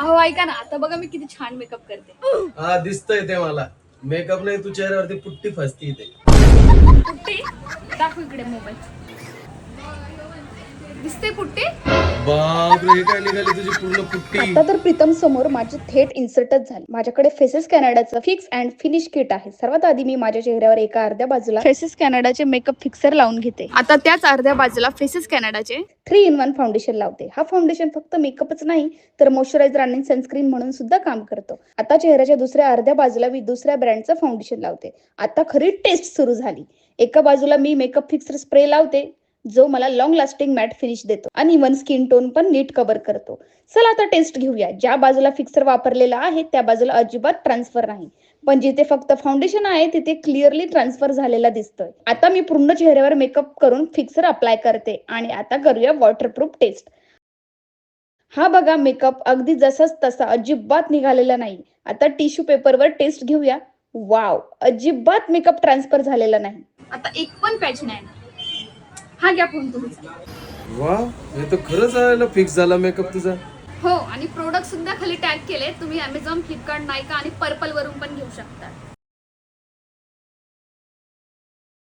अहो ऐका ना, आता बघा मी किती छान मेकअप करते. हा दिसतंय ते मला. मेकअप नाही, तू चेहऱ्यावरती पुट्टी फसती इथे. पुट्टी दाखव इकडे मोबाईल. दिसते पुट्टी? बापरे, हे काय निघाली तुझी पूर्ण पुट्टी. आता तर प्रीतम समोर माझी थेट इन्सर्टच झाली. माझ्याकडे फेसेस कॅनडाचं फिक्स अँड फिनिश किट आहे. सर्वात आधी मी माझ्या चेहऱ्यावर एका अर्ध्या बाजूला फेसेस कॅनडाचे मेकअप फिक्सर लावून घेते. आता त्याच अर्ध्या बाजूला फेसेस कॅनडाचे 3 in 1 फाउंडेशन लावते. हा फाउंडेशन फक्त मेकअपच नाही तर मॉइश्चरायझर आणि सनस्क्रीन म्हणून सुद्धा काम करतो. आता चेहऱ्याच्या दुसऱ्या अर्ध्या बाजूला मी दुसऱ्या ब्रँडचं फाउंडेशन लावते. आता खरी टेस्ट सुरू झाली. एका बाजूला मी मेकअप फिक्सर स्प्रे लावते जो मला लॉंग लास्टिंग मॅट फिनिश देतो आणि इव्हन स्किन टोन पण नीट कव्हर करतो. चला आता टेस्ट घेऊया. ज्या बाजूला फिक्सर वापरलेला आहे त्या बाजूला अजिबात ट्रान्सफर नाही, पण जिथे फक्त फाउंडेशन आहे तिथे क्लिअरली ट्रान्सफर झालेला दिसतोय. आता मी पूर्ण चेहऱ्यावर मेकअप करून फिक्सर अप्लाय करते आणि आता करूया वॉटरप्रूफ टेस्ट. हा बघा, मेकअप अगदी जसाच तसा, अजिबात निघालेला नाही. आता टिश्यू पेपरवर टेस्ट घेऊया. वाव, अजिबात मेकअप ट्रान्सफर झालेला नाही. आता एक पण पॅच नाही ना. हा घ्या फोन तुमचा. वा, हे तर खरंच आहे, फिक्स झाला मेकअप तुझा. हो, आणि प्रोडक्ट सुद्धा खाली टॅग केले. तुम्ही Amazon, फ्लिपकार्ट, नायका आणि पर्पल वरून पण घेऊ शकता.